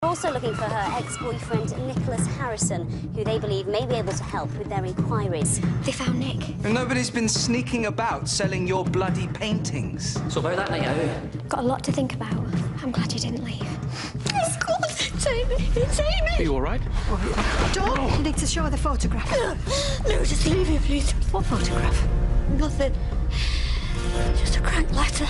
also looking for her ex-boyfriend, Nicholas Harrison, who they believe may be able to help with their inquiries. They found Nick. And nobody's been sneaking about selling your bloody paintings. So about that night out? Got a lot to think about. I'm glad you didn't leave. It's gone. It's Amy. It's Amy. Are you all right? Don't. You need to show her the photograph. No, just leave it, please. What photograph? Nothing. Just a cracked letter.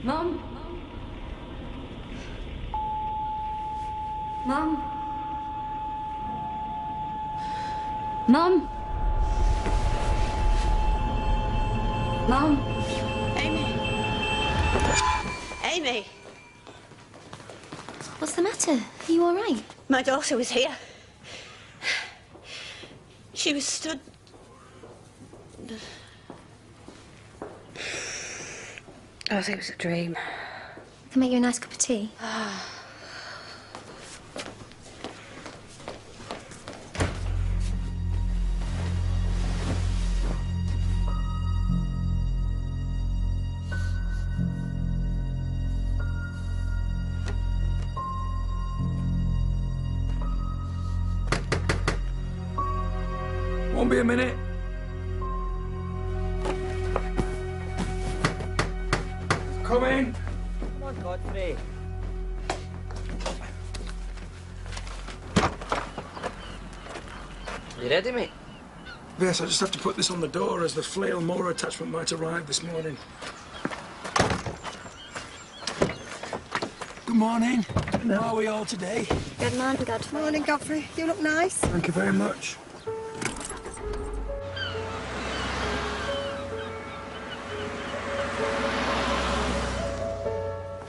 Mum? Mum? Mum? Mum? Amy. Amy. What's the matter? Are you all right? My daughter was here. She was stood... I think it was a dream. Can make you a nice cup of tea. Won't be a minute. Come in. Come on, Godfrey. You ready, mate? Yes, I just have to put this on the door as the flail mower attachment might arrive this morning. Good morning. How are we all today? Good morning, Godfrey. Morning, Godfrey. You look nice. Thank you very much.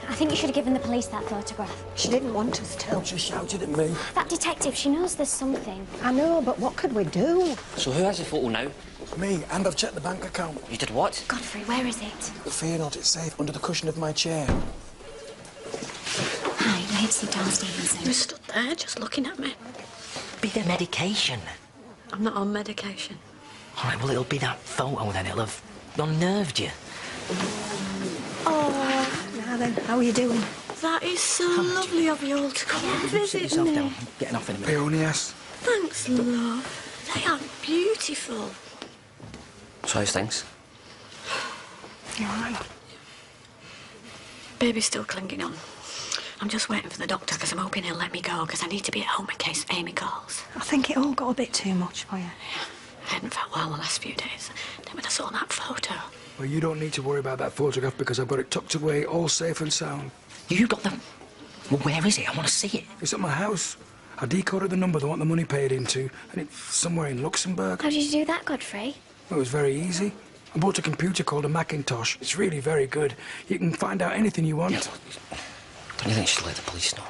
I think you should have given the police that photograph. She didn't want us to. She shouted at me. That detective, she knows there's something. I know, but what could we do? So who has the photo now? Me, and I've checked the bank account. You did what? Godfrey, where is it? Fear not, it's safe under the cushion of my chair. Hi, we're here to see Don Stevenson. You stood there just looking at me. Be the medication. I'm not on medication. All right, well, it'll be that photo then. It'll have unnerved you. Oh, now then, how are you doing? That is so lovely of you all to come and Sit visit yourself me. down. I'm getting off in a minute. Peonias. Thanks, love. They are beautiful. So how's things? You all right? Baby's still clinging on. I'm just waiting for the doctor because I'm hoping he'll let me go because I need to be at home in case Amy calls. I think it all got a bit too much for you. I hadn't felt well the last few days. Then when I saw that photo... Well, you don't need to worry about that photograph because I've got it tucked away, all safe and sound. You got them? Well, where is it? I want to see it. It's at my house. I decoded the number they want the money paid into, and it's somewhere in Luxembourg. How did you do that, Godfrey? It was very easy. I bought a computer called a Macintosh. It's really very good. You can find out anything you want. Don't you think you should let the police know?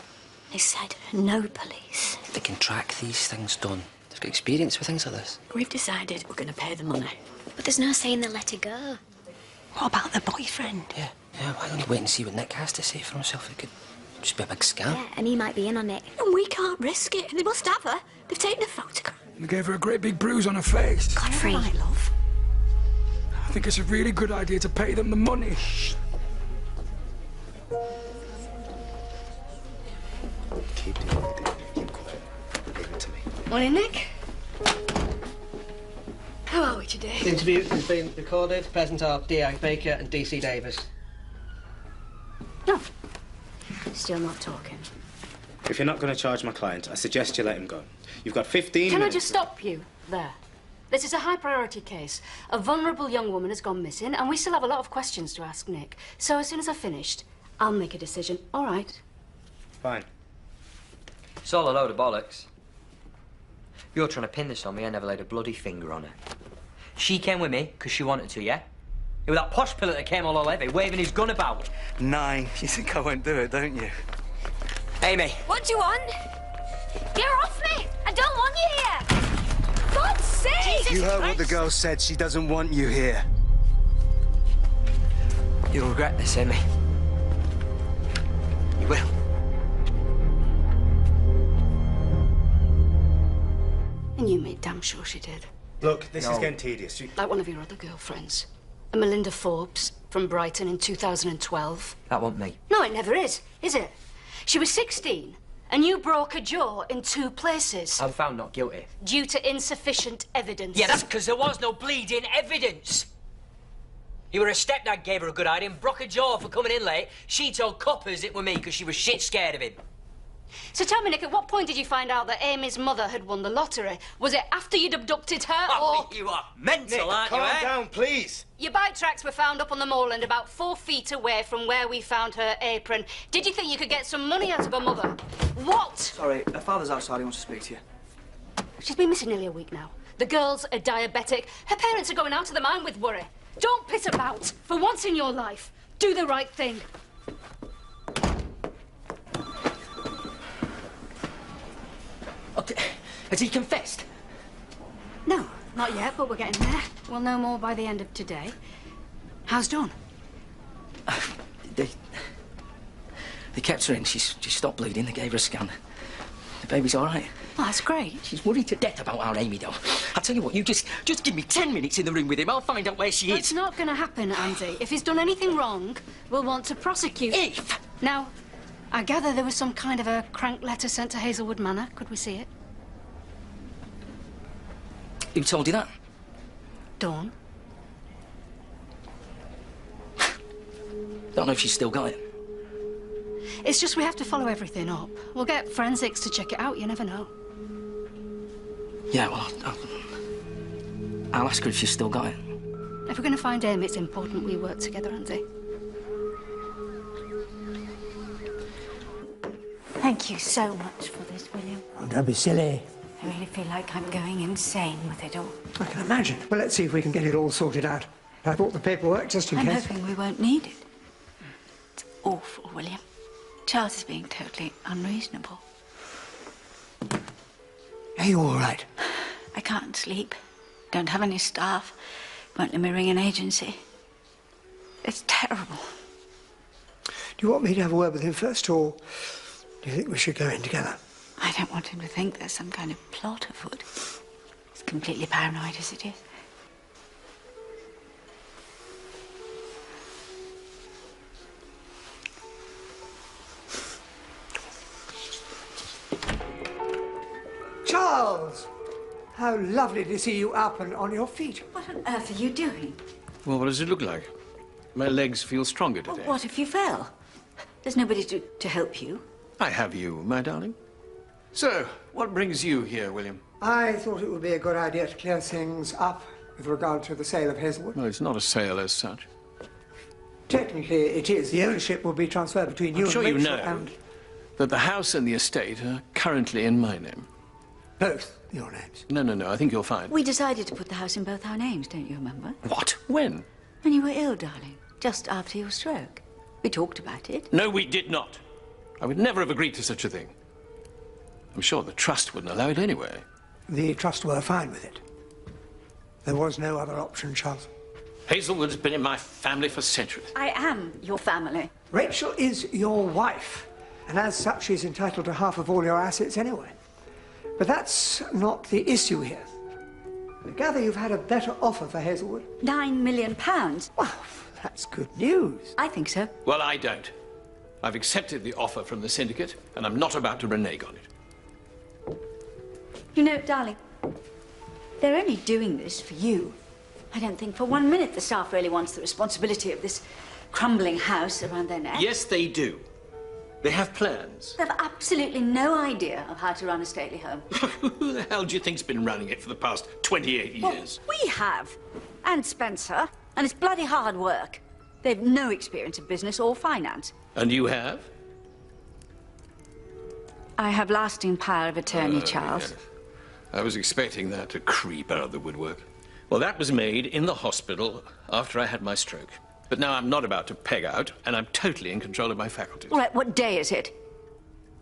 They said no police. They can track these things done. They've got experience with things like this. We've decided we're going to pay the money. But there's no saying they'll let her go. What about the boyfriend? Yeah, why don't you wait and see what Nick has to say for himself? It could just be a big scam. Yeah, and he might be in on it. And we can't risk it. They must have her. They've taken a photograph. They gave her a great big bruise on her face. Godfrey. All right, love. I think it's a really good idea to pay them the money. Keep doing what you do. Keep quiet. Leave it to me. Morning, Nick. How are we today? The interview has been recorded. Present are D.I. Baker and D.C. Davis. No. Still not talking. If you're not going to charge my client, I suggest you let him go. You've got 15 Can I minutes. just stop you there? This is a high-priority case. A vulnerable young woman has gone missing, and we still have a lot of questions to ask Nick. So as soon as I've finished, I'll make a decision. All right. Fine. It's all a load of bollocks. You're trying to pin this on me. I never laid a bloody finger on her. She came with me because she wanted to, yeah? With that posh pillar that came all heavy, waving his gun about. 9. You think I won't do it, don't you? Amy. What do you want? Get off me! I don't want you here! God's sake! You heard what the girl said. She doesn't want you here. You'll regret this, Amy. You will. And you made damn sure she did. Look, this is getting tedious. Like one of your other girlfriends. A Melinda Forbes from Brighton in 2012. That wasn't me. No, it never is it? She was 16, and you broke a jaw in 2 places. I'm found not guilty. Due to insufficient evidence. Yeah, that's because there was no bleeding evidence. You were a stepdad gave her a good idea and broke a jaw for coming in late. She told coppers it were me because she was shit scared of him. So tell me, Nick, at what point did you find out that Amy's mother had won the lottery? Was it after you'd abducted her, Oh, or... you are mental, Nick, aren't you, calm eh? down, please. Your bike tracks were found up on the moorland about 4 feet away from where we found her apron. Did you think you could get some money out of her mother? What? Sorry, her father's outside. He wants to speak to you. She's been missing nearly a week now. The girl's a diabetic. Her parents are going out of their mind with worry. Don't piss about. For once in your life, do the right thing. Okay. Has he confessed? No, not yet, but we're getting there. We'll know more by the end of today. How's Dawn? They kept her in. She stopped bleeding. They gave her a scan. The baby's all right. Oh, that's great. She's worried to death about our Amy, though. I tell you what, you just give me 10 minutes in the room with him. I'll find out where she is. It's not going to happen, Andy. If he's done anything wrong, we'll want to prosecute. If? Now, I gather there was some kind of a crank letter sent to Hazelwood Manor. Could we see it? Who told you that? Dawn. Don't know if she's still got it. It's just we have to follow everything up. We'll get forensics to check it out. You never know. Yeah, well, I'll ask her if she's still got it. If we're going to find Amy, it's important we work together, Andy. Thank you so much for this, William. Oh, don't be silly. I really feel like I'm going insane with it all. I can imagine. Well, let's see if we can get it all sorted out. I brought the paperwork just in I'm case. hoping we won't need it. It's awful, William. Charles is being totally unreasonable. Are you all right? I can't sleep. Don't have any staff. Won't let me ring an agency. It's terrible. Do you want me to have a word with him first, or do you think we should go in together? I don't want him to think there's some kind of plot afoot. He's completely paranoid as it is. Charles! How lovely to see you up and on your feet. What on earth are you doing? Well, what does it look like? My legs feel stronger today. Well, what if you fell? There's nobody to help you. I have you, my darling. So, what brings you here, William? I thought it would be a good idea to clear things up with regard to the sale of Hazelwood. Well, it's not a sale as such. Technically, it is. The ownership will be transferred between you I'm sure and you Rachel know and that the house and the estate are currently in my name. both your names. No, I think you'll find. We decided to put the house in both our names, don't you remember? What? When? When you were ill, darling. Just after your stroke. We talked about it. No, we did not. I would never have agreed to such a thing. I'm sure the trust wouldn't allow it anyway. The trust were fine with it. There was no other option, Charles. Hazelwood's been in my family for centuries. I am your family. Rachel is your wife, and as such, she's entitled to half of all your assets anyway. But that's not the issue here. I gather you've had a better offer for Hazelwood. £9 million. Well, that's good news. I think so. Well, I don't. I've accepted the offer from the Syndicate, and I'm not about to renege on it. You know, darling, they're only doing this for you. I don't think for 1 minute the staff really wants the responsibility of this crumbling house around their neck. Yes, they do. They have plans. They have absolutely no idea of how to run a stately home. Who the hell do you think's been running it for the past 28 years? Well, we have. And Spencer. And it's bloody hard work. They've no experience of business or finance. And you have? I have lasting power of attorney, Charles. Yes. I was expecting that to creep out of the woodwork. Well, that was made in the hospital after I had my stroke. But now I'm not about to peg out, and I'm totally in control of my faculties. All right, what day is it?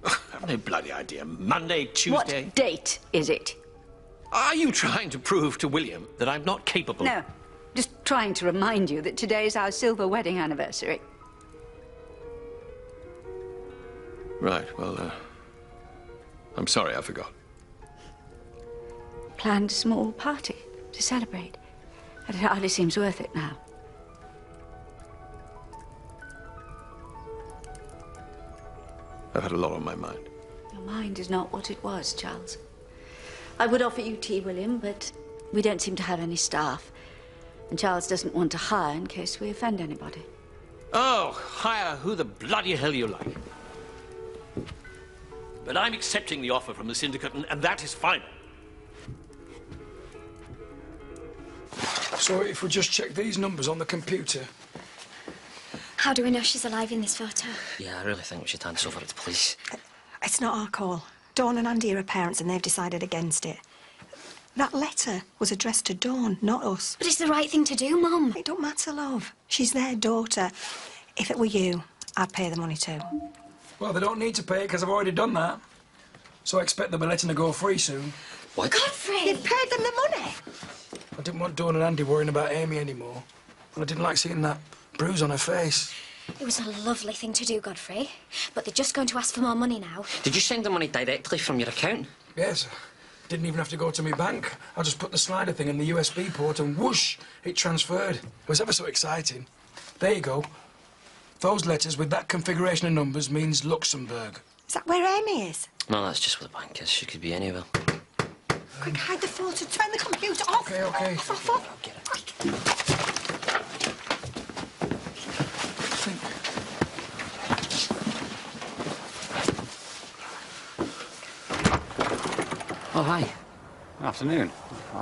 I've no bloody idea. Monday, Tuesday? What date is it? Are you trying to prove to William that I'm not capable? No, just trying to remind you that today is our silver wedding anniversary. Right, well, I'm sorry I forgot. Planned a small party to celebrate. But it hardly seems worth it now. I've had a lot on my mind. Your mind is not what it was, Charles. I would offer you tea, William, but we don't seem to have any staff. And Charles doesn't want to hire in case we offend anybody. Oh, hire who the bloody hell you like. But I'm accepting the offer from the Syndicate, and that is final. So if we just check these numbers on the computer... How do we know she's alive in this photo? Yeah, I really think we should hand this over to the police. It's not our call. Dawn and Andy are her parents and they've decided against it. That letter was addressed to Dawn, not us. But it's the right thing to do, Mum. It don't matter, love. She's their daughter. If it were you, I'd pay the money too. Well, they don't need to pay it because I've already done that. So I expect they'll be letting her go free soon. What? Godfrey! You've paid them the money! I didn't want Dawn and Andy worrying about Amy anymore. And I didn't like seeing that bruise on her face. It was a lovely thing to do, Godfrey. But they're just going to ask for more money now. Did you send the money directly from your account? Yes. Didn't even have to go to my bank. I just put the slider thing in the USB port and whoosh, it transferred. It was ever so exciting. There you go. Those letters with that configuration of numbers means Luxembourg. Is that where Amy is? No, that's just where the bank is. She could be anywhere. Quick, hide the photo. Turn the computer off. Okay, okay. Off, off. Get it. Quick. Oh, hi. Afternoon.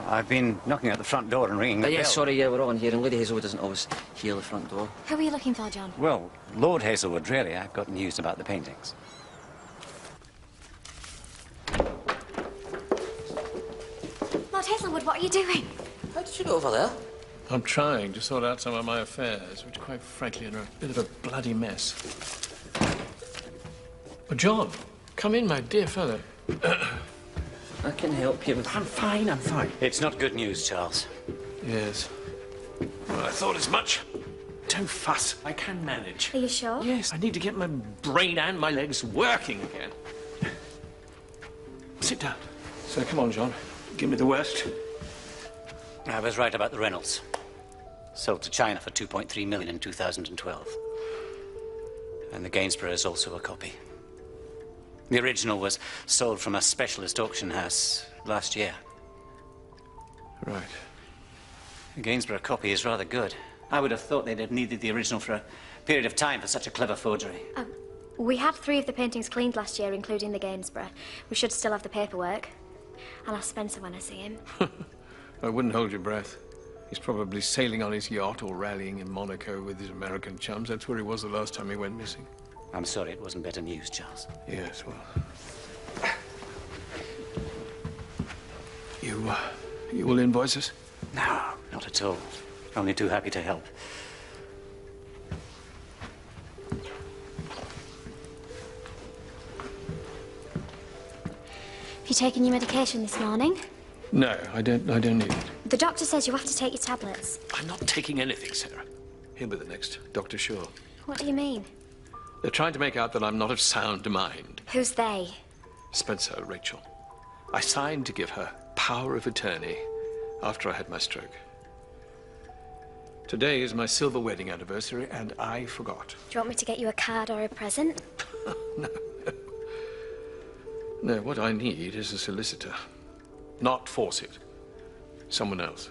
I've been knocking at the front door and ringing the bell. Yeah, sorry, yeah, we're on here, and Lady Hazelwood doesn't always hear the front door. Who are you looking for, John? Well, Lord Hazelwood, really. I've got news about the paintings. Lord Hazelwood, what are you doing? How did you get over there? I'm trying to sort out some of my affairs, which, quite frankly, are a bit of a bloody mess. Oh, John, come in, my dear fellow. I can help you. I'm fine, I'm fine. It's not good news, Charles. Yes. Well, I thought as much. Don't fuss. I can manage. Are you sure? Yes, I need to get my brain and my legs working again. Sit down. So, come on, John. Give me the worst. I was right about the Reynolds. Sold to China for 2.3 million in 2012. And the Gainsborough is also a copy. The original was sold from a specialist auction house last year. Right. The Gainsborough copy is rather good. I would have thought they'd have needed the original for a period of time for such a clever forgery. We had 3 of the paintings cleaned last year, including the Gainsborough. We should still have the paperwork. I'll ask Spencer when I see him. I wouldn't hold your breath. He's probably sailing on his yacht or rallying in Monaco with his American chums. That's where he was the last time he went missing. I'm sorry it wasn't better news, Charles. Yes, well... You will invoice us? No, not at all. Only too happy to help. Have you taken your medication this morning? No, I don't need it. The doctor says you have to take your tablets. I'm not taking anything, Sarah. He'll be the next Dr. Shaw. What do you mean? They're trying to make out that I'm not of sound mind. Who's they? Spencer, Rachel. I signed to give her power of attorney after I had my stroke. Today is my silver wedding anniversary, and I forgot. Do you want me to get you a card or a present? No, what I need is a solicitor. Not Fawcett. Someone else.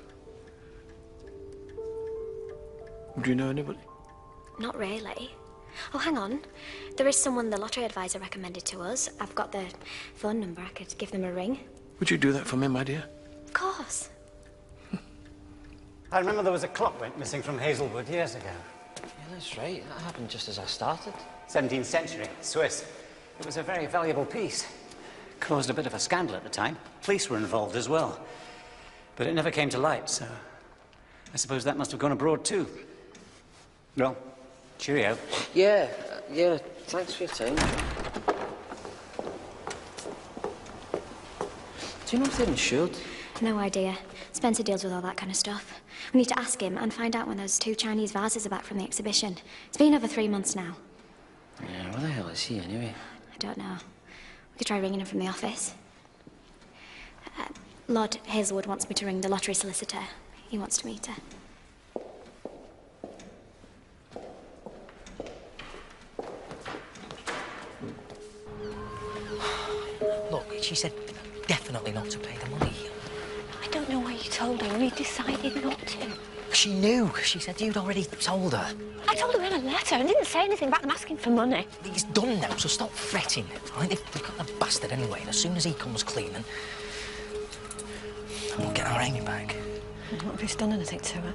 Do you know anybody? Not really. Oh, hang on. There is someone the lottery advisor recommended to us. I've got their phone number. I could give them a ring. Would you do that for me, my dear? Of course. I remember there was a clock went missing from Hazelwood years ago. Yeah, that's right. That happened just as I started. 17th century, Swiss. It was a very valuable piece. Caused a bit of a scandal at the time. Police were involved as well. But it never came to light, so I suppose that must have gone abroad too. Well, cheerio. Yeah, thanks for your time. Do you know if they're insured? No idea. Spencer deals with all that kind of stuff. We need to ask him and find out when those 2 Chinese vases are back from the exhibition. It's been over 3 months now. Yeah, where the hell is he anyway? I don't know. We could try ringing him from the office. Lord Hazelwood wants me to ring the lottery solicitor. He wants to meet her. Look, she said definitely not to pay the money. I don't know why you told her. We decided not to. She knew. She said you'd already told her. I told her in a letter and didn't say anything about them asking for money. He's done now, so stop fretting. All right, they've got the bastard anyway, and as soon as he comes clean, and we'll get our Amy back. What if he's done anything to her?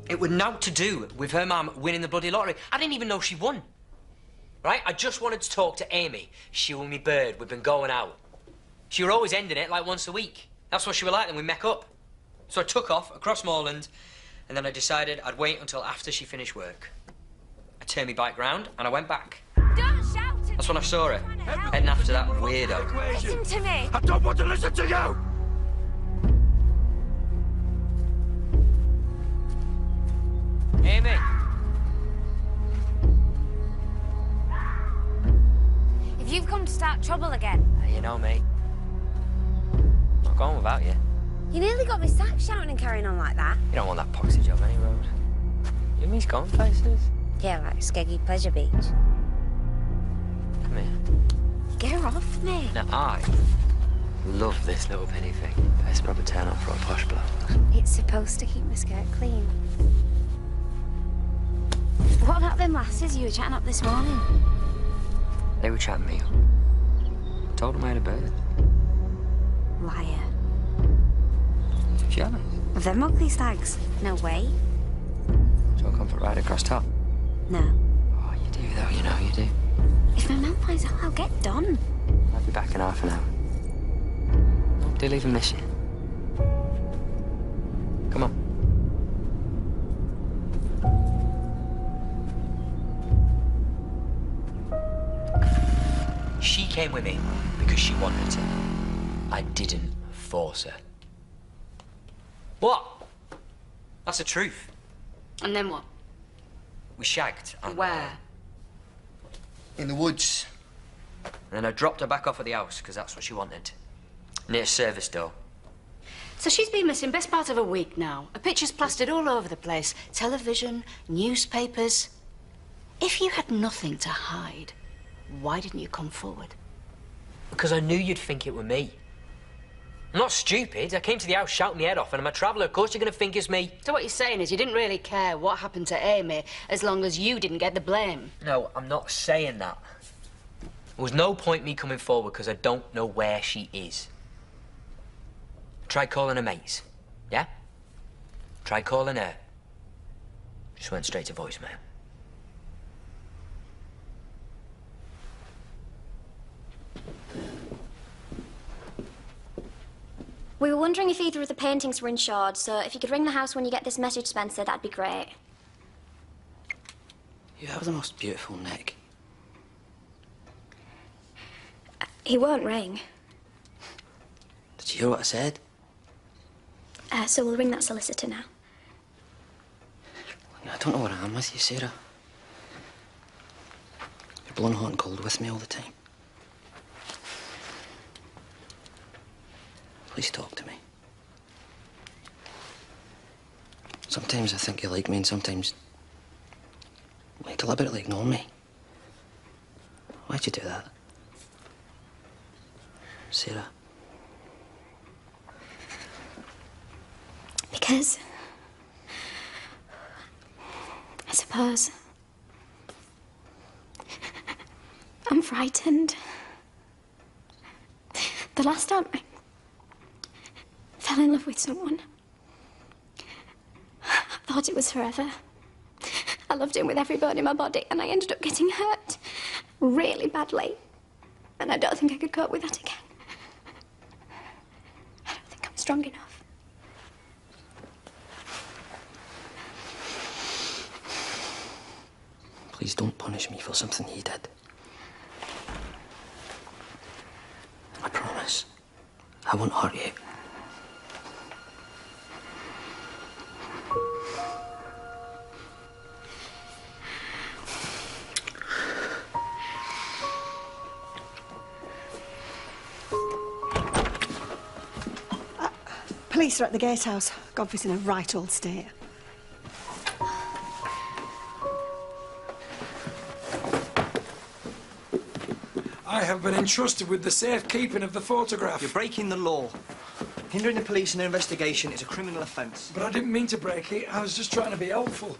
It was naught to do with her mum winning the bloody lottery. I didn't even know she won. Right? I just wanted to talk to Amy. She was me bird. We've been going out. She were always ending it like once a week. That's what she were like, then we met up. So I took off across Moorland, and then I decided I'd wait until after she finished work. I turned my bike round, and I went back. Don't shout at me. That's when I saw her, heading after that weirdo. Listen to me. I don't want to listen to you! Amy! If you've come to start trouble again. You know me. Not going without you. You nearly got me sacked shouting and carrying on like that. You don't want that poxy job any road. You and me's going places. Yeah, like Skeggy Pleasure Beach. Come here. Get her off me. Now, I love this little penny thing. Best proper turn up for a posh bloke. It's supposed to keep my skirt clean. What about them lasses you were chatting up this morning? They were chatting me up. Told them I had a bird. Liar. Jealous. Of them ugly stags? No way. So I'll come for a ride across top. No. Oh, you do though, you know you do. If my man finds out, I'll get done. I'll be back in half an hour. Hope they'll even miss you. Come on. She came with me because she wanted to. I didn't force her. What? That's the truth. And then what? We shagged. Where? In the woods. And then I dropped her back off at the house because that's what she wanted. Near service door. So she's been missing best part of a week now. Her pictures plastered all over the place. Television, newspapers. If you had nothing to hide, why didn't you come forward? Because I knew you'd think it were me. I'm not stupid. I came to the house shouting my head off, and I'm a traveller. Of course you're going to think it's me. So what you're saying is you didn't really care what happened to Amy as long as you didn't get the blame. No, I'm not saying that. There was no point me coming forward because I don't know where she is. Tried calling her mates. Yeah? Tried calling her. Just went straight to voicemail. We were wondering if either of the paintings were insured, so if you could ring the house when you get this message, Spencer, that'd be great. You have the most beautiful neck. He won't ring. Did you hear what I said? So we'll ring that solicitor now. I don't know where I am with you, Sarah. You're blowing hot and cold with me all the time. Please talk to me. Sometimes I think you like me, and sometimes you deliberately ignore me. Why'd you do that? Sarah. Because I suppose I'm frightened. The last time I fell in love with someone, I thought it was forever. I loved him with every bone in my body, and I ended up getting hurt really badly. And I don't think I could cope with that again. strong enough. Please don't punish me for something he did. I promise. I won't hurt you. Police are at the gatehouse. Godfrey's in a right old state. I have been entrusted with the safekeeping of the photograph. You're breaking the law. Hindering the police in their investigation is a criminal offence. But I didn't mean to break it. I was just trying to be helpful.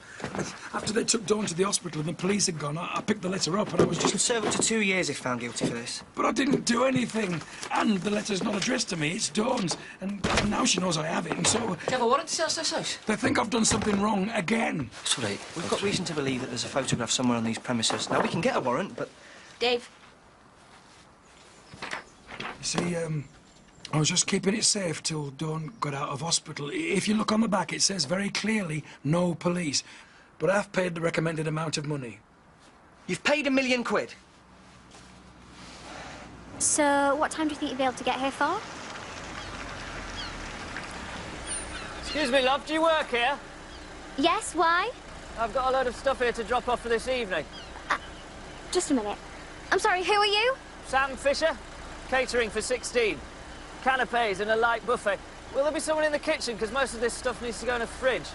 After they took Dawn to the hospital and the police had gone, I picked the letter up and I was just... You could serve up to 2 years if found guilty for this. But I didn't do anything. And the letter's not addressed to me, it's Dawn's. And now she knows I have it, and so... Do you have a warrant to search this house? They think I've done something wrong again. It's all right. We've got reason to believe that there's a photograph somewhere on these premises. Now, we can get a warrant, but... Dave. You see, I was just keeping it safe till Dawn got out of hospital. If you look on the back, it says very clearly, no police. But I've paid the recommended amount of money. You've paid £1 million? So, what time do you think you'll be able to get here for? Excuse me, love, do you work here? Yes, why? I've got a load of stuff here to drop off for this evening. Just a minute. I'm sorry, who are you? Sam Fisher, catering for 16. Canapes and a light buffet. Will there be someone in the kitchen? Because most of this stuff needs to go in a fridge.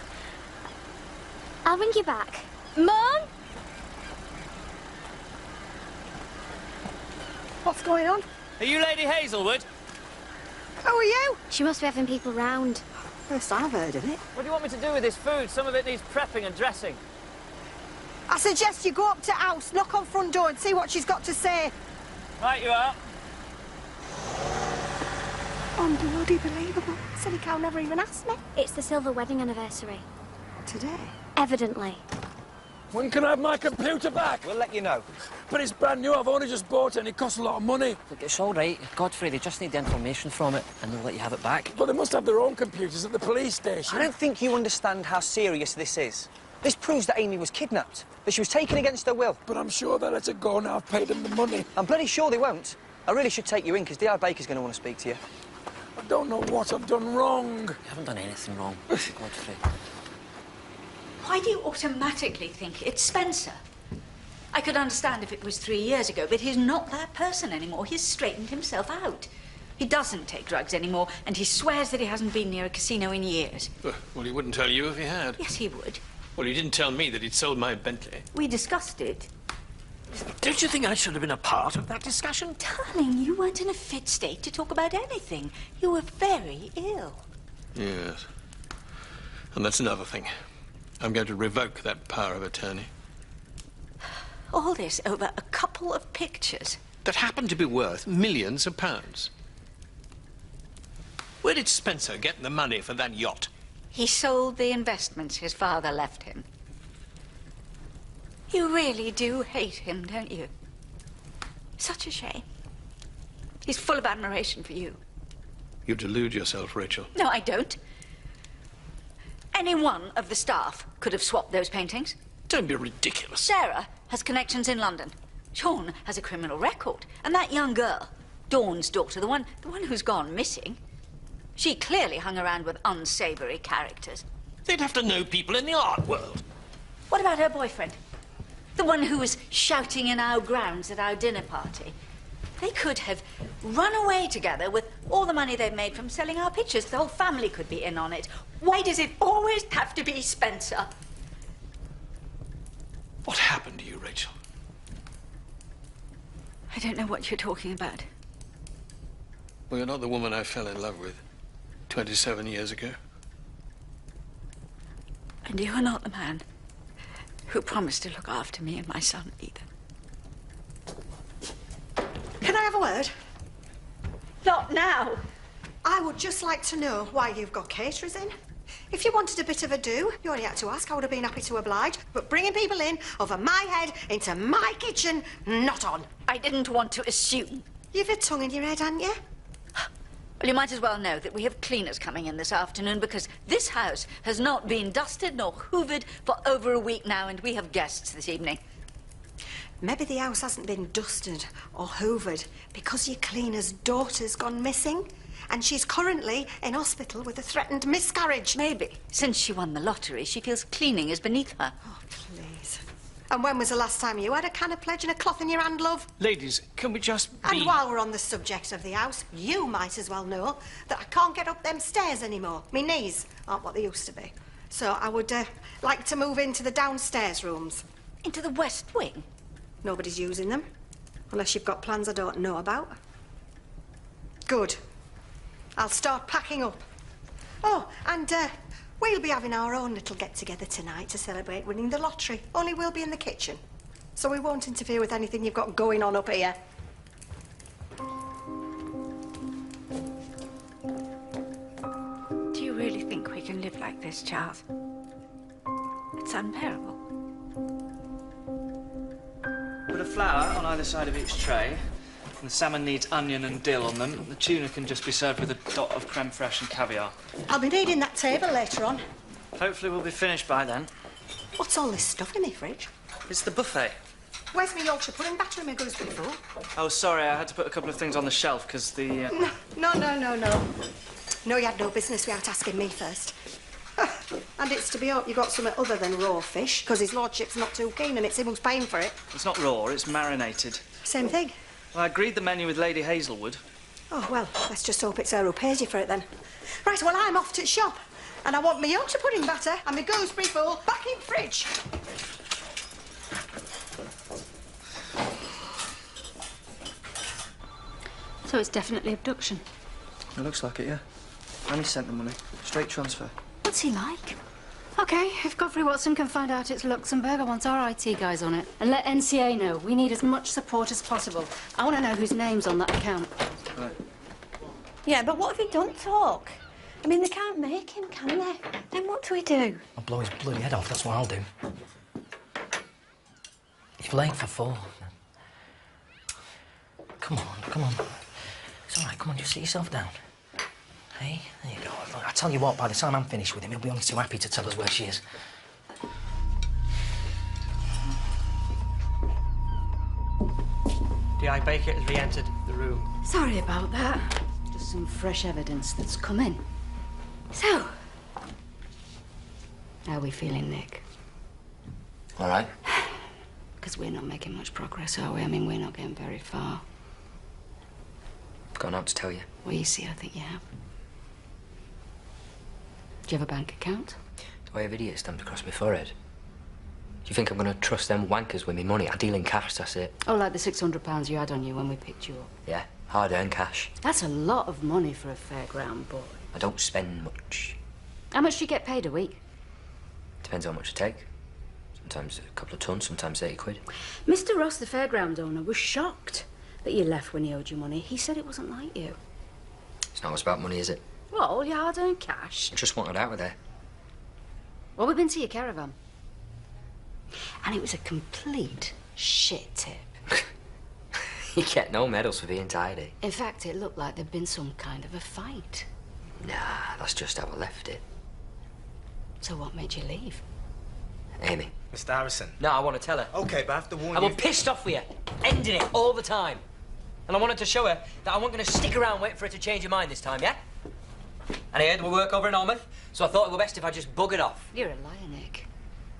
I'll ring you back. Mum? What's going on? Are you Lady Hazelwood? Who are you? She must be having people round. First I've heard of it. What do you want me to do with this food? Some of it needs prepping and dressing. I suggest you go up to house, knock on front door and see what she's got to say. Right you are. Unbloody believable. Silly cow never even asked me. It's the silver wedding anniversary. Today? Evidently. When can I have my computer back? We'll let you know. But it's brand new. I've only just bought it and it costs a lot of money. Look, it's all right. Godfrey, they just need the information from it and they'll let you have it back. But they must have their own computers at the police station. I don't think you understand how serious this is. This proves that Amy was kidnapped, that she was taken against her will. But I'm sure they'll let her go now. I've paid them the money. I'm bloody sure they won't. I really should take you in, because D.I. Baker's going to want to speak to you. I don't know what I've done wrong. You haven't done anything wrong, Godfrey. Why do you automatically think it's Spencer? I could understand if it was 3 years ago, but he's not that person anymore. He's straightened himself out. He doesn't take drugs anymore, and he swears that he hasn't been near a casino in years. Well, he wouldn't tell you if he had. Yes, he would. Well, he didn't tell me that he'd sold my Bentley. We discussed it. Don't you think I should have been a part of that discussion? Darling, you weren't in a fit state to talk about anything. You were very ill. Yes. And that's another thing. I'm going to revoke that power of attorney. All this over a couple of pictures. That happen to be worth millions of pounds. Where did Spencer get the money for that yacht? He sold the investments his father left him. You really do hate him, don't you? Such a shame. He's full of admiration for you. You delude yourself, Rachel. No, I don't. Any one of the staff could have swapped those paintings. Don't be ridiculous. Sarah has connections in London. Sean has a criminal record. And that young girl, Dawn's daughter, the one who's gone missing, she clearly hung around with unsavory characters. They'd have to know people in the art world. What about her boyfriend? The one who was shouting in our grounds at our dinner party. They could have run away together with all the money they've made from selling our pictures. The whole family could be in on it. Why does it always have to be Spencer? What happened to you, Rachel? I don't know what you're talking about. Well, you're not the woman I fell in love with 27 years ago. And you're not the man who promised to look after me and my son either. Can I have a word? Not now. I would just like to know why you've got caterers in. If you wanted a bit of a do, you only had to ask. I would have been happy to oblige. But bringing people in over my head into my kitchen, not on. I didn't want to assume. You've a tongue in your head, haven't you? Well, you might as well know that we have cleaners coming in this afternoon because this house has not been dusted nor hoovered for over a week now, and we have guests this evening. Maybe the house hasn't been dusted or hoovered because your cleaner's daughter's gone missing and she's currently in hospital with a threatened miscarriage. Maybe. Since she won the lottery, she feels cleaning is beneath her. Oh, please. And when was the last time you had a can of pledge and a cloth in your hand, love? Ladies, can we just be... And while we're on the subject of the house, you might as well know that I can't get up them stairs anymore. My knees aren't what they used to be. So I would like to move into the downstairs rooms. Into the west wing? Nobody's using them. Unless you've got plans I don't know about. Good. I'll start packing up. Oh, and we'll be having our own little get-together tonight to celebrate winning the lottery. Only we'll be in the kitchen. So we won't interfere with anything you've got going on up here. Do you really think we can live like this, Charles? It's unbearable. Put a flour on either side of each tray. And the salmon needs onion and dill on them. The tuna can just be served with a dot of creme fraiche and caviar. I'll be needing that table later on. Hopefully we'll be finished by then. What's all this stuff in my fridge? It's the buffet. Where's my Yorkshire pudding batter and my gooseberry fruit? Oh, sorry, I had to put a couple of things on the shelf because the... No. No, you had no business without asking me first. And it's to be hoped you got something other than raw fish, because his lordship's not too keen and it's him who's paying for it. It's not raw, it's marinated. Same thing. Well, I agreed the menu with Lady Hazelwood. Oh, well, let's just hope it's her who pays you for it then. Right, well, I'm off to the shop. And I want my Yorkshire pudding batter and my gooseberry full back in fridge. So it's definitely abduction. It looks like it, yeah. And he sent the money. Straight transfer. What's he like? OK, if Godfrey Watson can find out it's Luxembourg, I want our IT guys on it. And let NCA know. We need as much support as possible. I want to know whose name's on that account. Right. Yeah, but what have he done, Talk? I mean, they can't make him, can they? Then what do we do? I'll blow his bloody head off, that's what I'll do. You're late for 4. Come on. It's all right, come on, just sit yourself down. Hey, there you go. Look, I tell you what, by the time I'm finished with him, he'll be only too happy to tell us where she is. D.I. Baker has re-entered the room. Sorry about that. Just some fresh evidence that's come in. So, how are we feeling, Nick? All right. Because we're not making much progress, are we? I mean, we're not getting very far. I've got out to tell you. Well, you see, I think you have. Do you have a bank account? Do I have idiot stamped across my forehead? Do you think I'm going to trust them wankers with me money? I deal in cash, that's it. Oh, like the £600 you had on you when we picked you up? Yeah, hard-earned cash. That's a lot of money for a fairground boy. I don't spend much. How much do you get paid a week? Depends how much I take. Sometimes a couple of tons, sometimes 80 quid. Mr. Ross, the fairground owner, was shocked that you left when he owed you money. He said it wasn't like you. It's not what's about money, is it? What, all your hard-earned cash? I just wanted out of there. Well, we've been to your caravan. And it was a complete shit tip. You get no medals for being tidy. In fact, it looked like there'd been some kind of a fight. Nah, that's just how I left it. So what made you leave? Amy. Mr. Harrison. No, I want to tell her. OK, but I have to warn I you... was pissed off with her, ending it all the time. And I wanted to show her that I wasn't going to stick around waiting for her to change her mind this time, yeah? And I heard we work over in Almouth, so I thought it were best if I just buggered off. You're a liar, Nick.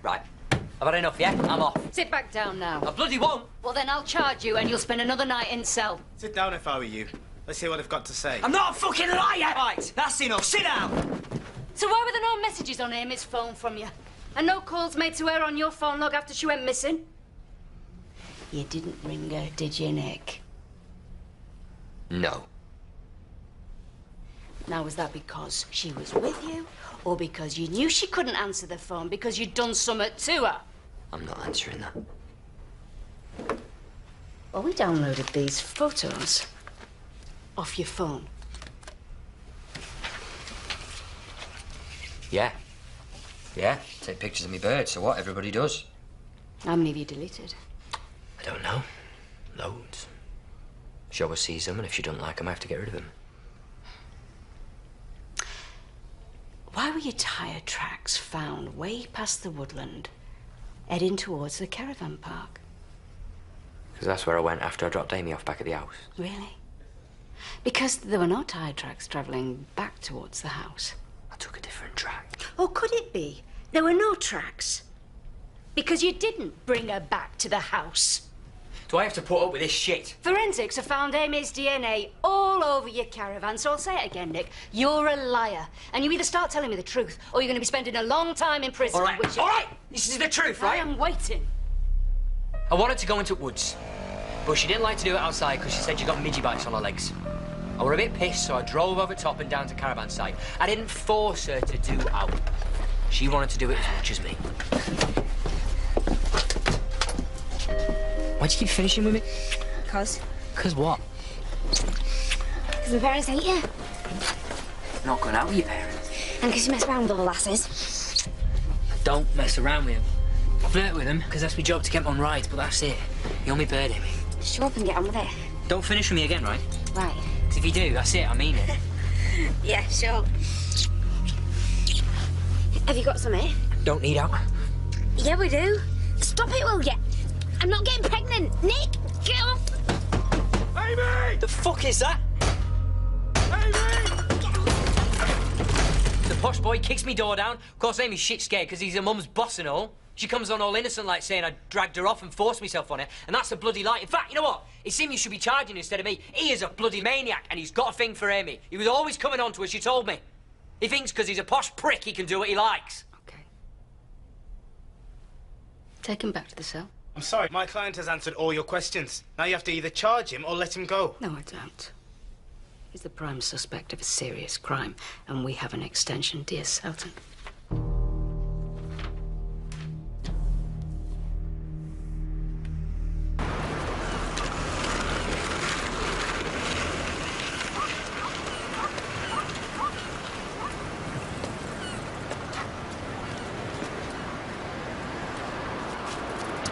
Right. I've had enough, yeah? I'm off. Sit back down now. I bloody won't. Well, then I'll charge you and you'll spend another night in cell. Sit down if I were you. Let's hear what they've got to say. I'm not a fucking liar! Right, that's enough. Sit down. So why were there no messages on Amy's phone from you? And no calls made to her on your phone log after she went missing? You didn't ring her, did you, Nick? No. Now, was that because she was with you? Or because you knew she couldn't answer the phone because you'd done something to her? I'm not answering that. Well, we downloaded these photos off your phone. Yeah. Take pictures of me birds, so what? Everybody does. How many have you deleted? I don't know. Loads. Show her sees them, and if she don't like them, I have to get rid of them. Why were your tyre tracks found way past the woodland, heading towards the caravan park? Because that's where I went after I dropped Amy off back at the house. Really? Because there were no tyre tracks travelling back towards the house. I took a different track. Or could it be there were no tracks? Because you didn't bring her back to the house. Do I have to put up with this shit? Forensics have found Amy's DNA all over your caravan, so I'll say it again, Nick. You're a liar. And you either start telling me the truth, or you're going to be spending a long time in prison. All right, which all right! This is the truth, right? I am waiting. I wanted to go into woods, but she didn't like to do it outside because she said she got midgie bites on her legs. I were a bit pissed, so I drove over top and down to caravan site. I didn't force her to do out. She wanted to do it as much as me. Why'd you keep finishing with me? Because What? my parents hate you. Not going out with your parents. And because you mess around with other lasses. Don't mess around with him. Flirt with him, because that's my job to get him on rides, but that's it. You're my bird, Amy. Shut up and get on with it. Don't finish with me again, right? Right. Because if you do, that's it, I mean it. Yeah, sure. Have you got some, eh? Don't need out. Yeah, we do. Stop it, will you? I'm not getting pregnant. Nick, get off. Amy! The fuck is that? Amy! The posh boy kicks me door down. Of course, Amy's shit scared because he's her mum's boss and all. She comes on all innocent like saying I dragged her off and forced myself on her, and that's a bloody lie. In fact, you know what? It's him you should be charging instead of me. He is a bloody maniac, and he's got a thing for Amy. He was always coming on to her, she told me. He thinks because he's a posh prick he can do what he likes. Okay. Take him back to the cell. I'm sorry, my client has answered all your questions. Now you have to either charge him or let him go. No, I don't. He's the prime suspect of a serious crime, and we have an extension, dear Selton.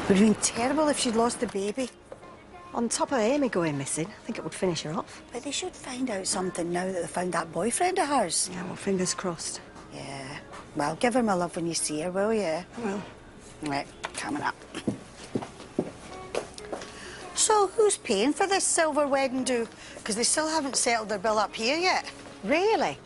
It would have been terrible if she'd lost the baby. On top of Amy going missing, I think it would finish her off. But they should find out something now that they found that boyfriend of hers. Yeah, well, fingers crossed. Yeah. Well, give her my love when you see her, will you? I will. Right, coming up. So, who's paying for this silver wedding do? Because they still haven't settled their bill up here yet. Really?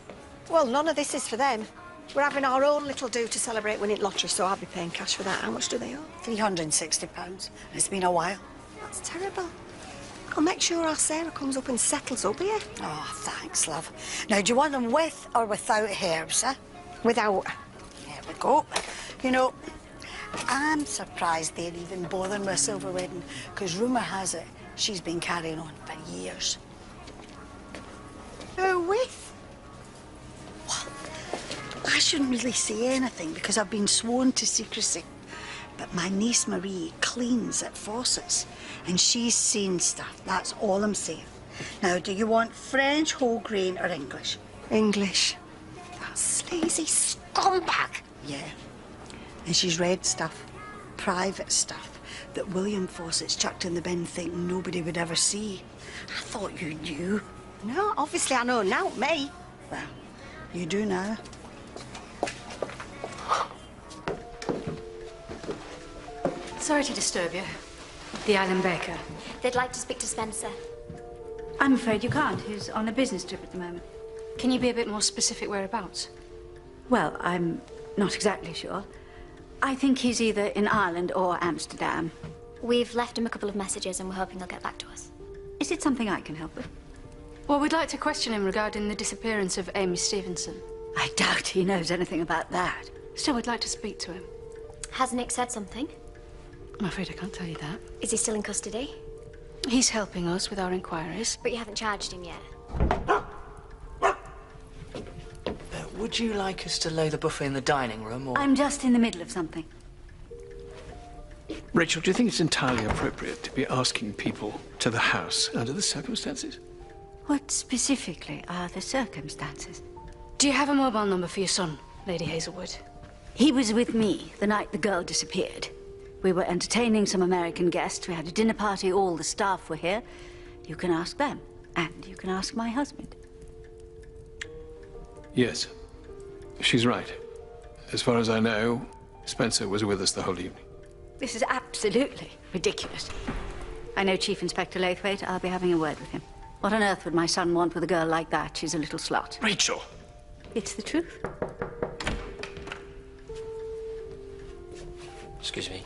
Well, none of this is for them. We're having our own little do to celebrate winning lottery, so I'll be paying cash for that. How much do they owe? £360. It's been a while. That's terrible. I'll make sure our Sarah comes up and settles up here. Oh, thanks, love. Now, do you want them with or without herbs, huh? Without. There we go. You know, I'm surprised they're even bothering with a silver wedding, because rumour has it she's been carrying on for years. Who with? I shouldn't really say anything because I've been sworn to secrecy. But my niece Marie cleans at faucets and she's seen stuff. That's all I'm saying. Now, do you want French, whole grain or English? English. That sleazy scumbag. Yeah. And she's read stuff, private stuff, that William Fawcett's chucked in the bin thinking nobody would ever see. I thought you knew. No, obviously I know now, me. Well, you do now. Sorry to disturb you. The Island Baker. They'd like to speak to Spencer. I'm afraid you can't. He's on a business trip at the moment. Can you be a bit more specific whereabouts? Well, I'm not exactly sure. I think he's either in Ireland or Amsterdam. We've left him a couple of messages and we're hoping he'll get back to us. Is it something I can help with? Well, we'd like to question him regarding the disappearance of Amy Stevenson. I doubt he knows anything about that. Still, we'd like to speak to him. Has Nick said something? I'm afraid I can't tell you that. Is he still in custody? He's helping us with our inquiries. But you haven't charged him yet? Would you like us to lay the buffet in the dining room, or...? I'm just in the middle of something. Rachel, do you think it's entirely appropriate to be asking people to the house under the circumstances? What specifically are the circumstances? Do you have a mobile number for your son, Lady Hazelwood? He was with me the night the girl disappeared. We were entertaining some American guests. We had a dinner party. All the staff were here. You can ask them. And you can ask my husband. Yes. She's right. As far as I know, Spencer was with us the whole evening. This is absolutely ridiculous. I know Chief Inspector Laithwaite. I'll be having a word with him. What on earth would my son want with a girl like that? She's a little slut. Rachel! It's the truth. Excuse me.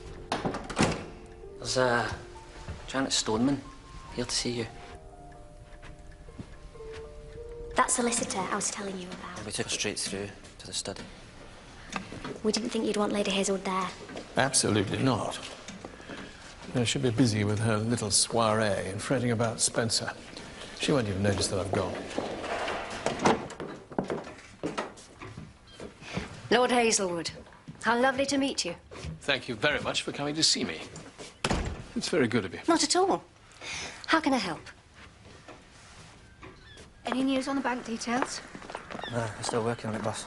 There's Janet Stoneman here to see you. That solicitor I was telling you about. We took her straight through to the study. We didn't think you'd want Lady Hazelwood there. Absolutely not. No, she'll be busy with her little soiree and fretting about Spencer. She won't even notice that I've gone. Lord Hazelwood, how lovely to meet you. Thank you very much for coming to see me. It's very good of you. Not at all. How can I help? Any news on the bank details? No, we're still working on it, boss.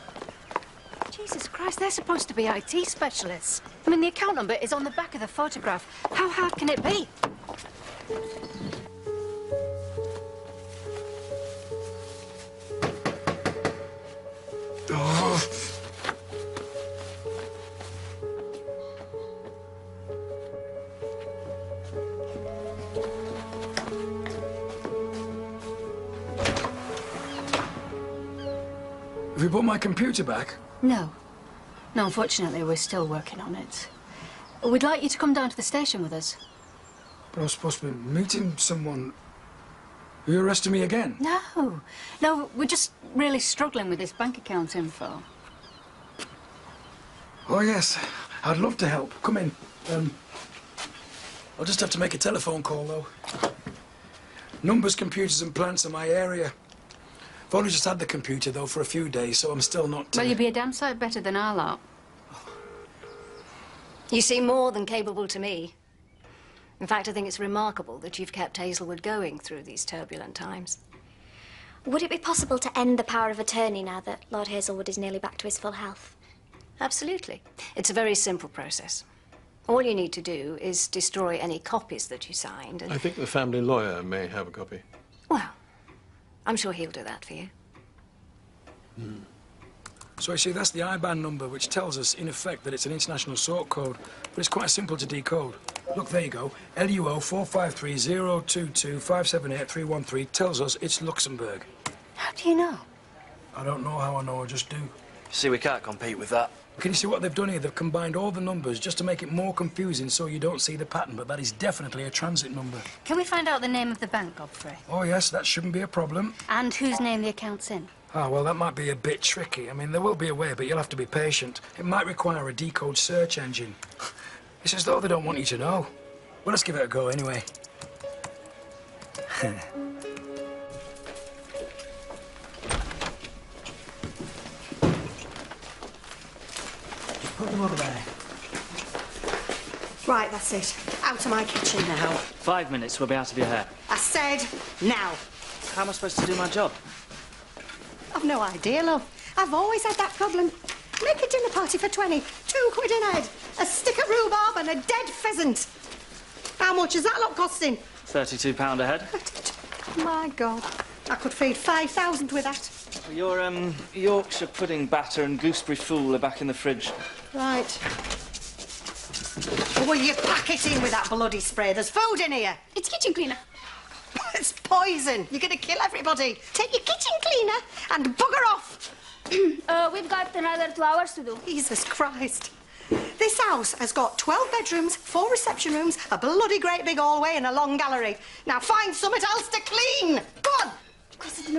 Jesus Christ, they're supposed to be IT specialists. I mean, the account number is on the back of the photograph. How hard can it be? Oh. Have you put my computer back? No. No, unfortunately, we're still working on it. We'd like you to come down to the station with us. But I was supposed to be meeting someone. Are you arresting me again? No. No, we're just really struggling with this bank account info. Oh, yes. I'd love to help. Come in. I'll just have to make a telephone call, though. Numbers, computers and plants are my area. I've only just had the computer, though, for a few days, so I'm still not... Well, you'd be a damn sight better than our lot. You seem more than capable to me. In fact, I think it's remarkable that you've kept Hazelwood going through these turbulent times. Would it be possible to end the power of attorney now that Lord Hazelwood is nearly back to his full health? Absolutely. It's a very simple process. All you need to do is destroy any copies that you signed and... I think the family lawyer may have a copy. Well, I'm sure he'll do that for you. So, you see, that's the IBAN number, which tells us, in effect, that it's an international sort code. But it's quite simple to decode. Look, there you go. LUO 453-022-578-313 tells us it's Luxembourg. How do you know? I don't know how I know, I just do. See, we can't compete with that. Can you see what they've done here? They've combined all the numbers just to make it more confusing so you don't see the pattern, but that is definitely a transit number. Can we find out the name of the bank, Godfrey? Oh, yes, that shouldn't be a problem. And whose name the account's in? Ah, well, that might be a bit tricky. I mean, there will be a way, but you'll have to be patient. It might require a decode search engine. It's as though they don't want you to know. Well, let's give it a go anyway. Put them over there. Right, that's it. Out of my kitchen now. 5 minutes, we'll be out of your hair. I said now. How am I supposed to do my job? I've no idea, love. I've always had that problem. Make a dinner party for 20, 2 quid an head, a stick of rhubarb and a dead pheasant. How much is that lot costing? £32 a head. My God, I could feed 5,000 with that. Your Yorkshire pudding batter and gooseberry fool are back in the fridge. Right. Will you pack it in with that bloody spray? There's food in here. It's kitchen cleaner. It's poison. You're going to kill everybody. Take your kitchen cleaner and bugger off. We've got another 2 hours to do. Jesus Christ. This house has got 12 bedrooms, 4 reception rooms, a bloody great big hallway and a long gallery. Now find something else to clean. Go on. Hai să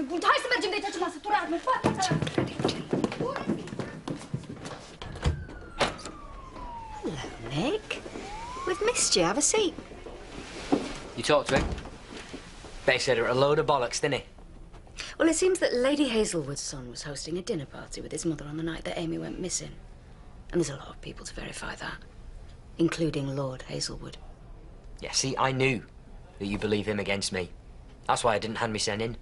mergem de aici la săturat, nu poate. Hello, Nick. We've missed you. Have a seat. You talked to him? They said it were a load of bollocks, didn't he? Well, it seems that Lady Hazelwood's son was hosting a dinner party with his mother on the night that Amy went missing. And there's a lot of people to verify that, including Lord Hazelwood. Yeah, see, I knew that you believe him against me. That's why I didn't hand me son in.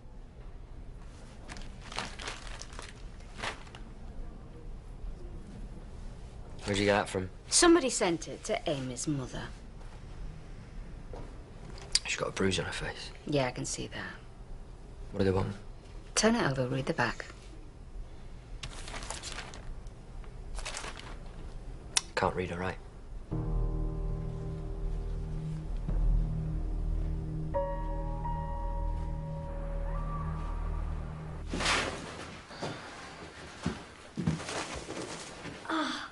Where'd you get that from? Somebody sent it to Amy's mother. She's got a bruise on her face. Yeah, I can see that. What do they want? Turn it over, read the back. can't read or write. Oh,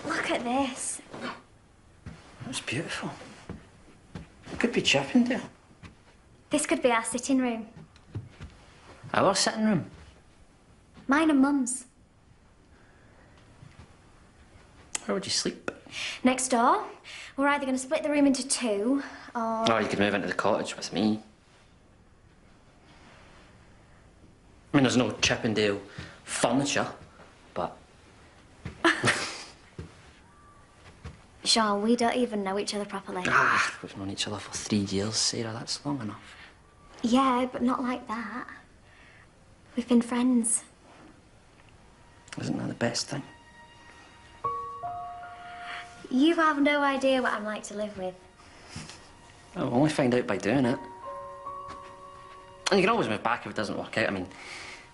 look at this. That's beautiful. Could be Chippendale. This could be our sitting room. Our sitting room. Mine and Mum's. Where would you sleep? Next door. We're either going to split the room into two, or... Oh, you could move into the cottage with me. I mean, there's no Chippendale furniture, but... Sean, we don't even know each other properly. Ah, we've known each other for 3 years, Sarah. That's long enough. Yeah, but not like that. We've been friends. Isn't that the best thing? You have no idea what I'm like to live with. Oh, we'll only find out by doing it. And you can always move back if it doesn't work out. I mean,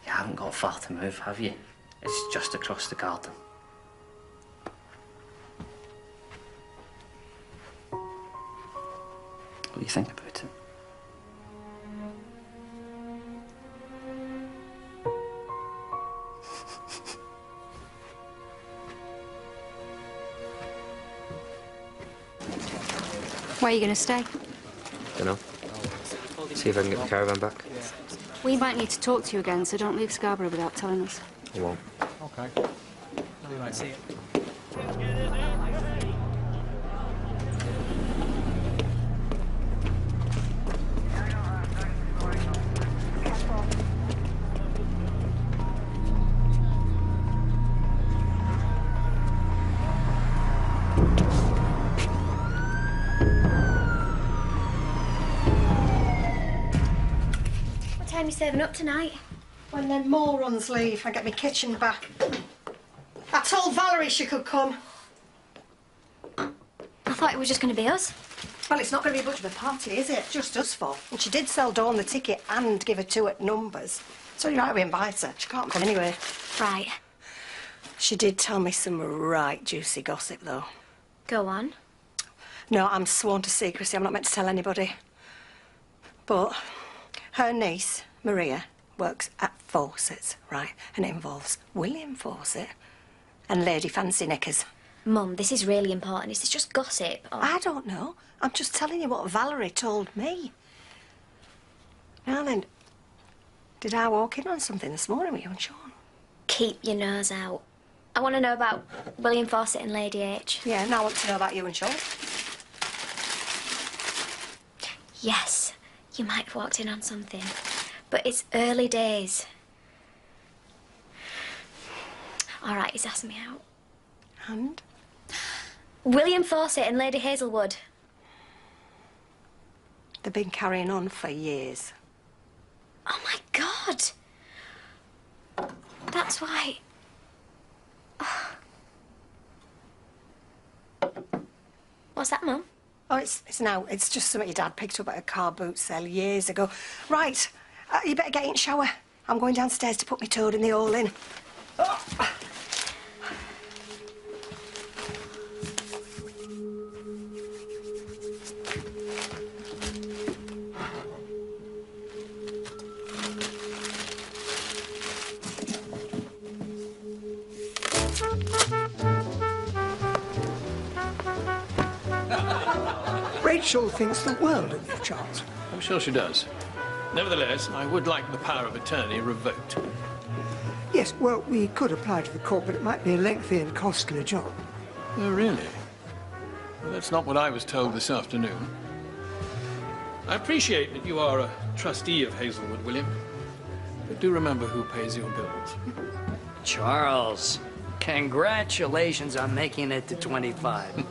you haven't got far to move, have you? It's just across the garden. What do you think about it? Where are you going to stay? Dunno. See if I can get the caravan back. We might need to talk to you again, so don't leave Scarborough without telling us. I won't. Okay. You might see it. What time are you serving up tonight? When them morons leave, I get my kitchen back. I told Valerie she could come. I thought it was just going to be us. Well, it's not going to be much of a party, is it? Just us four. And she did sell Dawn the ticket and give her 2 at numbers. So you're right, we invite her. She can't come anyway. Right. She did tell me some right juicy gossip, though. Go on. No, I'm sworn to secrecy. I'm not meant to tell anybody. But her niece, Maria, works at Fawcett's, right? And it involves William Fawcett and Lady Fancy Knickers. Mum, this is really important. Is this just gossip? Or... I don't know. I'm just telling you what Valerie told me. Now then, did I walk in on something this morning with you and Sean? Keep your nose out. I want to know about William Fawcett and Lady H. Yeah, now I want to know about you and Sean. Yes, you might have walked in on something. But it's early days. All right, he's asked me out. And? William Fawcett and Lady Hazelwood. They've been carrying on for years. Oh, my God. That's why... What's that, Mum? Oh, it's just something your dad picked up at a car boot sale years ago. Right, you better get in the shower. I'm going downstairs to put my toad in the all-in. Oh. Rachel thinks the world of you, Charles. I'm sure she does. Nevertheless, I would like the power of attorney revoked. Yes, well, we could apply to the court, but it might be a lengthy and costly job. Oh, really? Well, that's not what I was told this afternoon. I appreciate that you are a trustee of Hazelwood, William. But do remember who pays your bills. Charles, congratulations on making it to 25.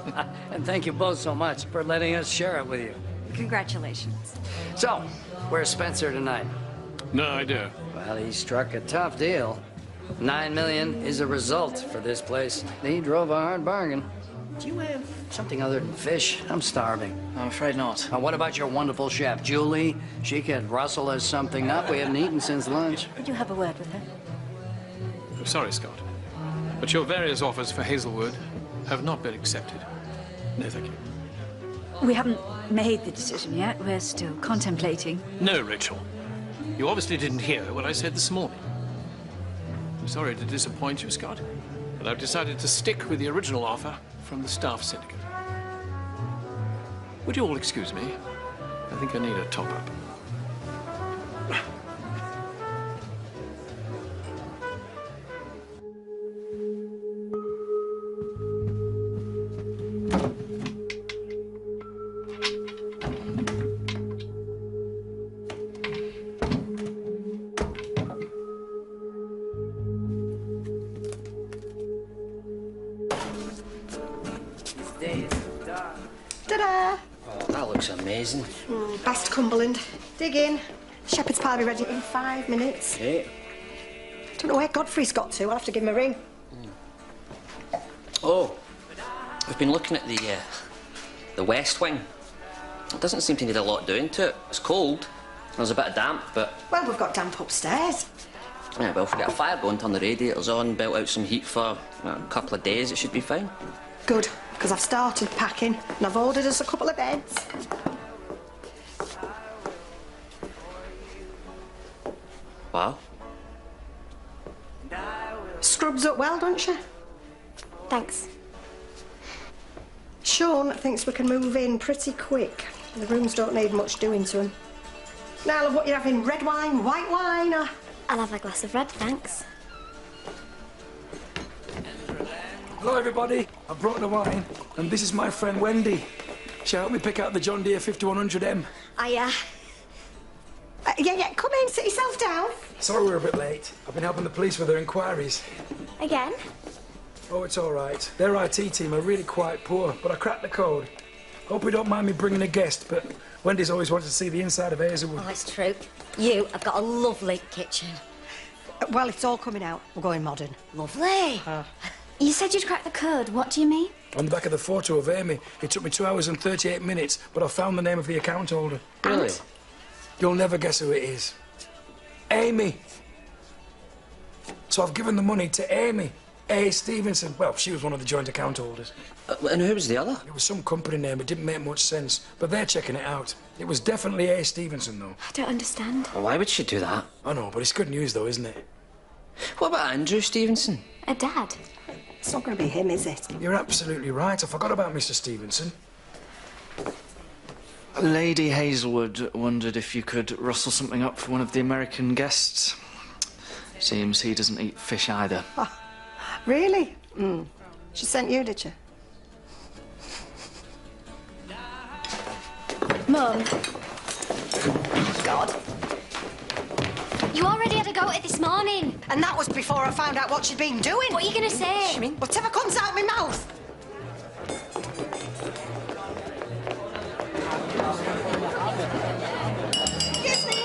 And thank you both so much for letting us share it with you. Congratulations. So, where's Spencer tonight? No idea. Well, he struck a tough deal. $9 million is a result for this place. He drove a hard bargain. Do you have something other than fish? I'm starving. I'm afraid not. What about your wonderful chef, Julie? She could rustle us something up. We haven't eaten since lunch. Did you have a word with her? I'm sorry, Scott. But your various offers for Hazelwood have not been accepted. No, thank you. We haven't made the decision yet. We're still contemplating. No, Rachel. You obviously didn't hear what I said this morning. I'm sorry to disappoint you, Scott, but I've decided to stick with the original offer from the staff syndicate. Would you all excuse me? I think I need a top-up. Ta-da! Oh, that looks amazing. Bast Cumberland. Dig in. Shepherd's pie will be ready in 5 minutes. Okay. Don't know where Godfrey's got to. I'll have to give him a ring. Oh, we've been looking at the west wing. It doesn't seem to need a lot doing to it. It's cold. There's a bit of damp, but... Well, we've got damp upstairs. Yeah, well, if we get a fire going, turn the radiators on, belt out some heat for a couple of days, it should be fine. Good, because I've started packing and I've ordered us a couple of beds. Wow. Scrubs up well, don't you? Thanks. Sean thinks we can move in pretty quick. The rooms don't need much doing to them. Now, love, what you having? Red wine, white wine, or...? I'll have a glass of red, thanks. Hello, everybody. I brought the wine, and this is my friend Wendy. She helped me pick out the John Deere 5100M. Yeah, come in, sit yourself down. Sorry we're a bit late. I've been helping the police with their inquiries. Again? Oh, it's all right. Their IT team are really quite poor, but I cracked the code. Hope you don't mind me bringing a guest, but Wendy's always wanted to see the inside of Hazelwood. Oh, it's true. You have got a lovely kitchen. Well, it's all coming out. We're going modern. Lovely. You said you'd cracked the code. What do you mean? On the back of the photo of Amy, it took me 2 hours and 38 minutes, but I found the name of the account holder. Really? You'll never guess who it is. Amy. So I've given the money to Amy. A. Stevenson. Well, she was one of the joint account holders. And who was the other? It was some company name. It didn't make much sense, but they're checking it out. It was definitely A. Stevenson, though. I don't understand. Well, why would she do that? I know, but it's good news, though, isn't it? What about Andrew Stevenson? A dad? It's not going to be him, is it? You're absolutely right. I forgot about Mr. Stevenson. Lady Hazelwood wondered if you could rustle something up for one of the American guests. Seems he doesn't eat fish either. Oh, really? She sent you, did she? Mum. God. You already had a go at it this morning. And that was before I found out what she'd been doing. What are you going to say? Whatever comes out of my mouth. Excuse me.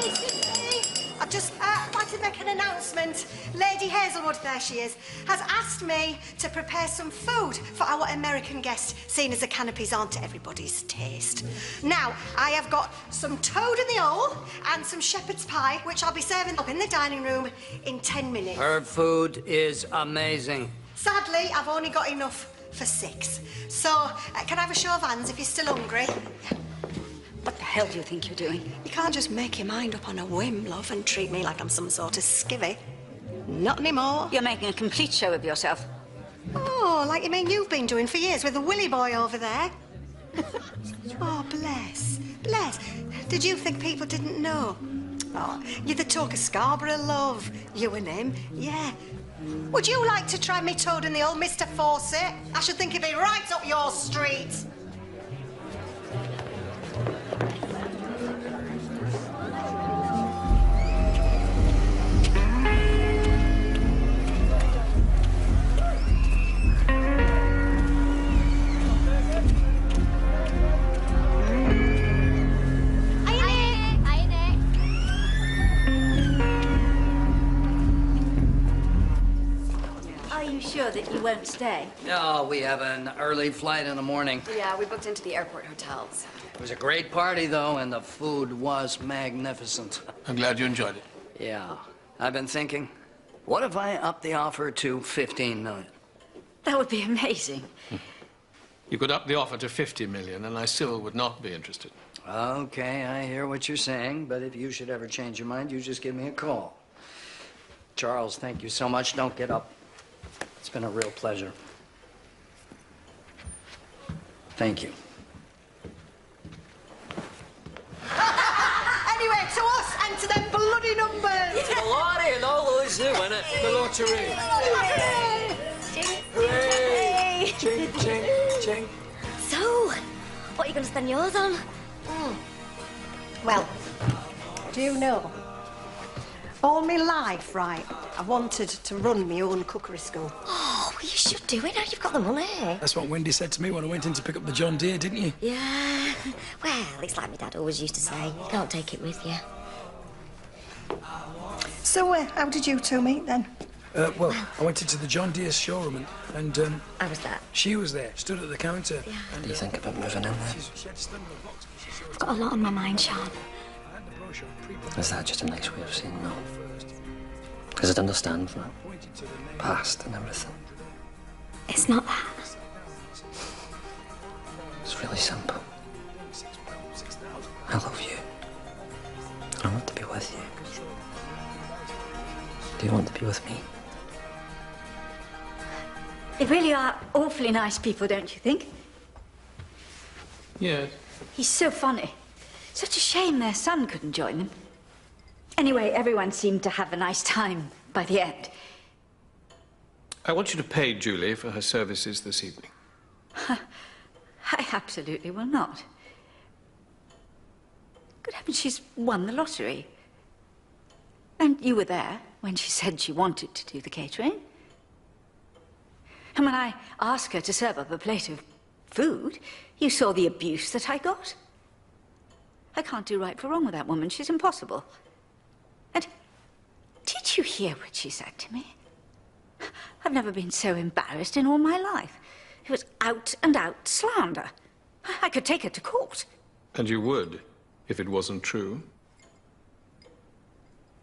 I'd just like to make an announcement. Lady Hazelwood, there she is, has asked me to prepare some food for our American guest, seeing as the canopies aren't to everybody's taste. Now, I have got some toad in the hole and some shepherd's pie, which I'll be serving up in the dining room in 10 minutes. Her food is amazing. Sadly, I've only got enough for 6. So, can I have a show of hands if you're still hungry? What the hell do you think you're doing? You can't just make your mind up on a whim, love, and treat me like I'm some sort of skivvy. Not anymore. You're making a complete show of yourself. Oh, like you mean you've been doing for years with the Willy boy over there? Oh, bless. Bless. Did you think people didn't know? Oh, you're the talk of Scarborough, love. You and him, yeah. Would you like to try me toad in the old Mr. Fawcett? I should think it'd be right up your street. Are you sure that you won't stay? Oh, we have an early flight in the morning. Yeah, we booked into the airport hotels. It was a great party, though, and the food was magnificent. I'm glad you enjoyed it. Yeah. I've been thinking, what if I up the offer to 15 million? That would be amazing. You could up the offer to 50 million, and I still would not be interested. Okay, I hear what you're saying, but if you should ever change your mind, you just give me a call. Charles, thank you so much. Don't get up. It's been a real pleasure. Thank you. Anyway, to us and to them bloody numbers. To the lottery and all those who win it. The lottery. Hooray! Ching, ching, ching. So, what are you going to spend yours on? Well, do you know, all my life, right, I wanted to run my own cookery school. Oh, well, you should do it now you've got the money. That's what Wendy said to me when I went in to pick up the John Deere, didn't you? Yeah. Well, it's like my dad always used to say, you can't take it with you. So, how did you two meet then? Well, I went into the John Deere showroom and I was there. she was there, stood at the counter. Yeah. What do you think about moving in there? I've got a lot on my mind, Sean. Is that just a nice way of saying no? Because I'd understand for past and everything. It's not that. It's really simple. I love you. I want to be with you. Do you want to be with me? They really are awfully nice people, don't you think? Yes. He's so funny. Such a shame their son couldn't join them. Anyway, everyone seemed to have a nice time by the end. I want you to pay Julie for her services this evening. I absolutely will not. Good heavens, she's won the lottery. And you were there when she said she wanted to do the catering. And when I asked her to serve up a plate of food, you saw the abuse that I got. I can't do right for wrong with that woman. She's impossible. And did you hear what she said to me? I've never been so embarrassed in all my life. It was out and out slander. I could take her to court. And you would, if it wasn't true.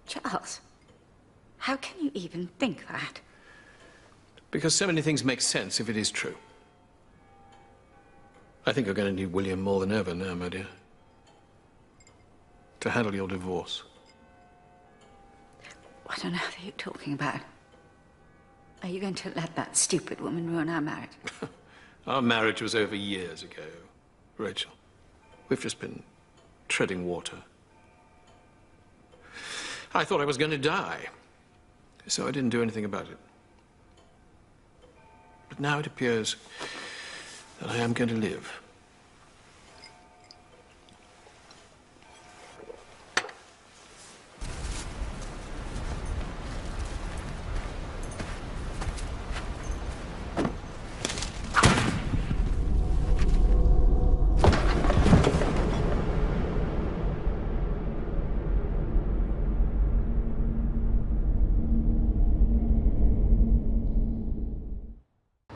Charles, how can you even think that? Because so many things make sense if it is true. I think you're going to need William more than ever now, my dear. To handle your divorce. What on earth are you talking about? Are you going to let that stupid woman ruin our marriage? Our marriage was over years ago, Rachel. We've just been treading water. I thought I was going to die, so I didn't do anything about it. But now it appears that I am going to live.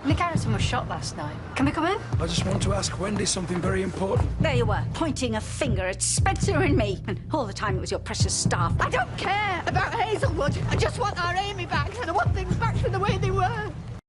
Nick Harrison was shot last night. Can we come in? I just want to ask Wendy something very important. There you were, pointing a finger at Spencer and me. And all the time it was your precious staff. I don't care about Hazelwood. I just want our Amy back, and I want things back to the way they were.